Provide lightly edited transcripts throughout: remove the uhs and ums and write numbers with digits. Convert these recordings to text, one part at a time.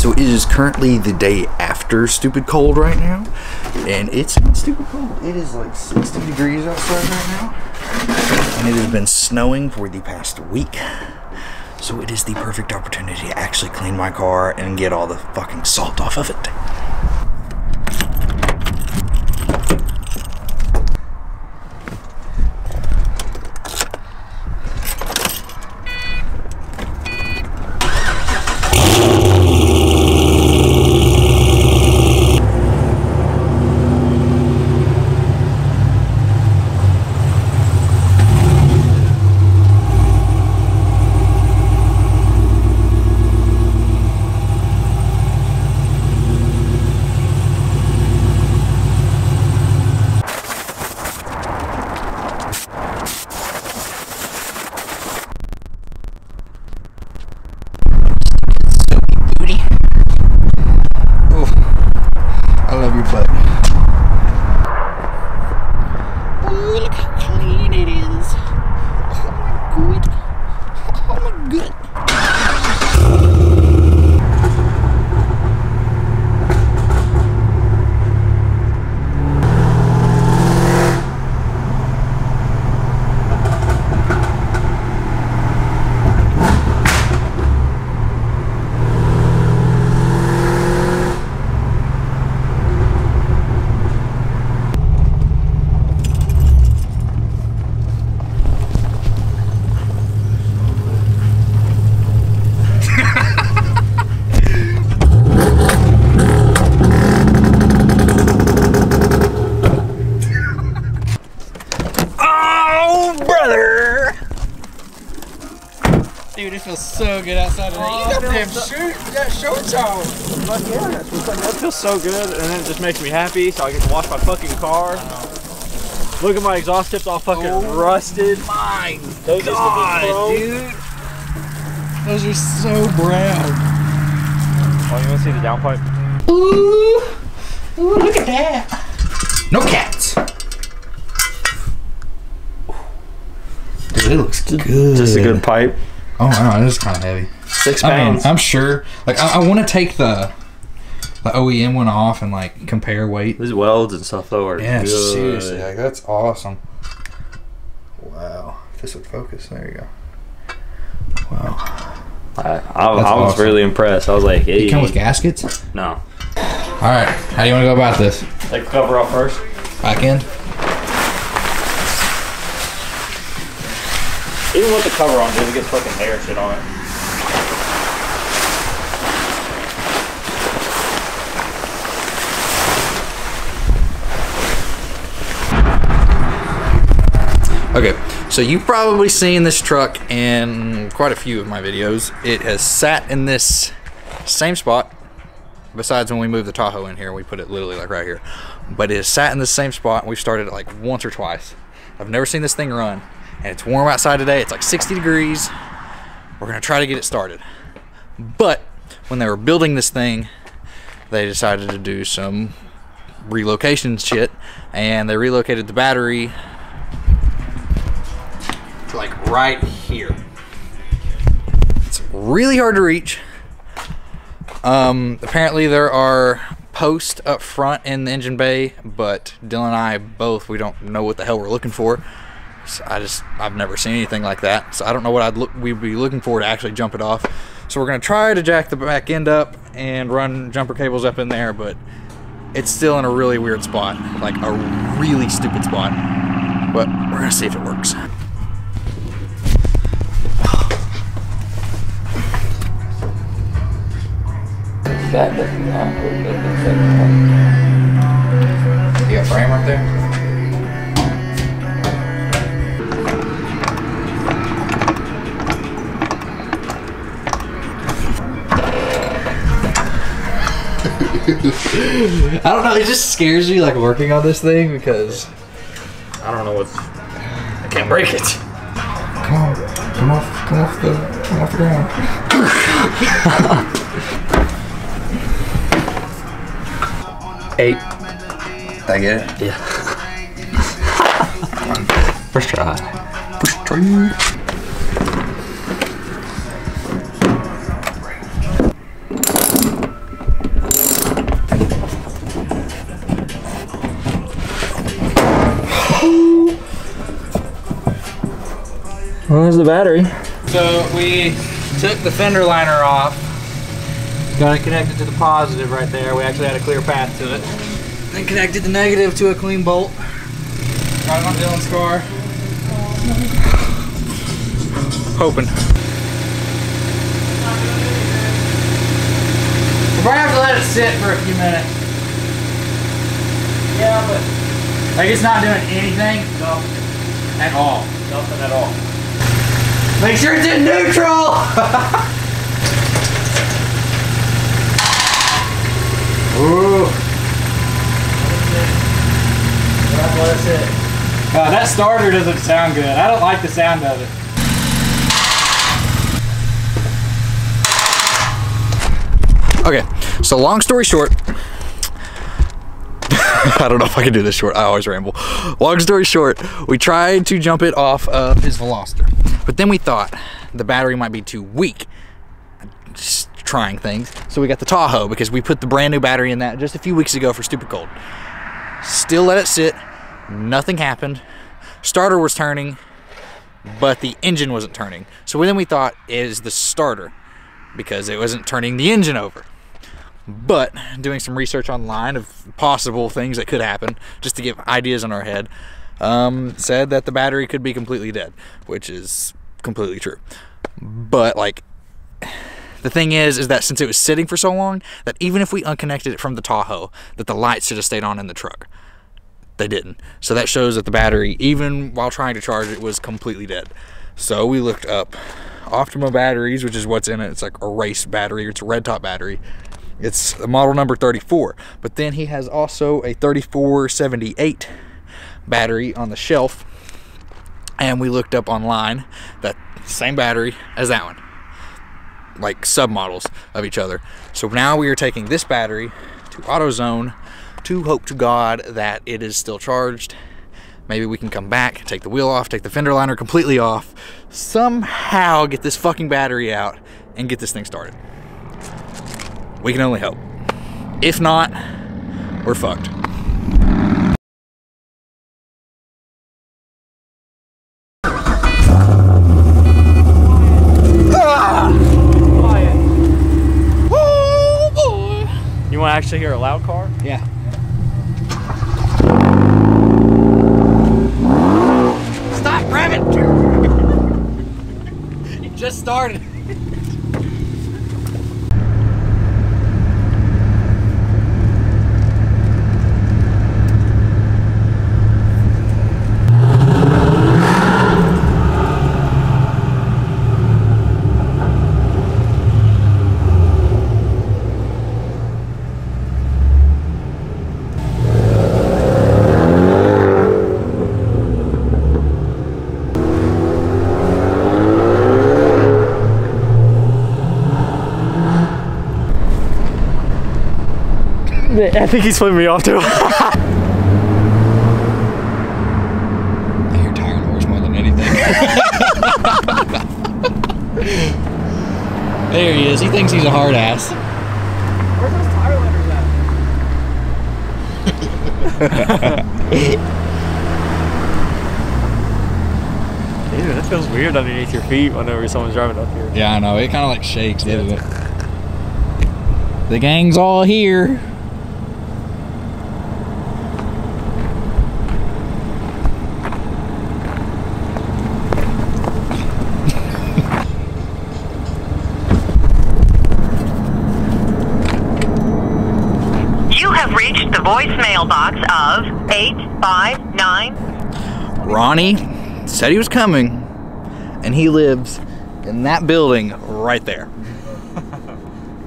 So it is currently the day after stupid cold right now, and it's not stupid cold. It is like 60 degrees outside right now, and it has been snowing for the past week. So it is the perfect opportunity to actually clean my car and get all the fucking salt off of it. Dude, it feels so good outside today. You got them shorts on. Fuck yeah, that feels so good, and then it just makes me happy, so I get to wash my fucking car. Look at my exhaust tips all fucking rusted. My Those God, dude. Those are so brown. Oh, you want to see the downpipe? Ooh, look at that. No cats. Dude, it looks good. Just a good pipe. Oh wow, it is kind of heavy. 6 I mean, pounds. I'm sure. Like, I want to take the OEM one off and like compare weight. These welds and stuff though are good. Seriously, like, that's awesome. Wow, if this would focus. There you go. Wow. I was awesome. really impressed. I was like, hey. You come with gaskets? No. All right, how do you want to go about this? Take the cover off first. Back end? Even with the cover on, dude, it gets fucking hair and shit on it. Okay, so you've probably seen this truck in quite a few of my videos. It has sat in this same spot, besides when we moved the Tahoe in here, we put it literally like right here. But it has sat in the same spot, and we've started it like once or twice. I've never seen this thing run. And it's warm outside today. It's like 60 degrees. We're gonna try to get it started. But when they were building this thing, they decided to do some relocation shit, and they relocated the battery to like right here. It's really hard to reach. Apparently there are posts up front in the engine bay, but Dylan and I both, we don't know what the hell we're looking for. So I've never seen anything like that, so I don't know what we'd be looking for to actually jump it off. So we're gonna try to jack the back end up and run jumper cables up in there, but it's still in a really weird spot, like a really stupid spot. But we're gonna see if it works. You got a frame right there? I don't know, it just scares me like working on this thing because I don't know what's... I can't break it. Come off the ground. Eight. Did I get it? Yeah. First try. First try. Where's the battery? So we took the fender liner off. Got it connected to the positive right there. We actually had a clear path to it. Then connected the negative to a clean bolt. Got it on Dylan's car. Hoping. We'll probably have to let it sit for a few minutes. Yeah, but like it's not doing anything. No. At all. Nothing at all. Make sure it's in neutral! Ooh. Let it sit. That starter doesn't sound good. I don't like the sound of it. Okay, so long story short, I don't know if I can do this short, I always ramble. Long story short, we tried to jump it off of his Veloster, but then we thought the battery might be too weak. Just trying things. So we got the Tahoe because we put the brand new battery in that just a few weeks ago for Stupid Cold. Still let it sit, nothing happened. Starter was turning, but the engine wasn't turning. So then we thought, is the starter, because it wasn't turning the engine over. But doing some research online of possible things that could happen, just to get ideas in our head, said that the battery could be completely dead, which is completely true. But like, the thing is that since it was sitting for so long, that even if we unconnected it from the Tahoe, that the lights should have stayed on in the truck. They didn't. So that shows that the battery, even while trying to charge it, was completely dead. So we looked up Optima batteries, which is what's in it. It's like a race battery. It's a red top battery. It's the model number 34. But then he has also a 3478 battery on the shelf. And we looked up online that same battery as that one. Like submodels of each other. So now we are taking this battery to AutoZone to hope to God that it is still charged. Maybe we can come back, take the wheel off, take the fender liner completely off, somehow get this fucking battery out and get this thing started. We can only hope. If not, we're fucked. You want to actually hear a loud car? Yeah. Stop revving! You just started. I think he's flipping me off too. I hear tire noise more than anything. There he is. He thinks he's a hard ass. Where's those tire letters at? Dude, that feels weird underneath your feet whenever someone's driving up here. Yeah, I know. It kind of like shakes, doesn't it? The gang's all here. Reached the voicemail box of 859. Ronnie said he was coming, and he lives in that building right there.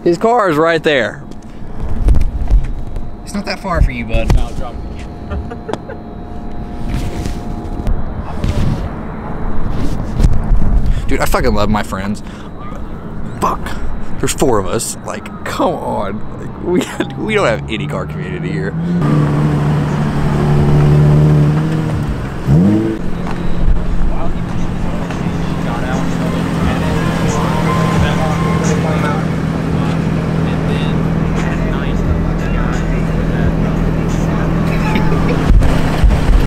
His car is right there. It's not that far for you, bud. No, drop it again. Dude, I fucking love my friends. Fuck. There's 4 of us. Like, come on. Like, we don't have any car community here.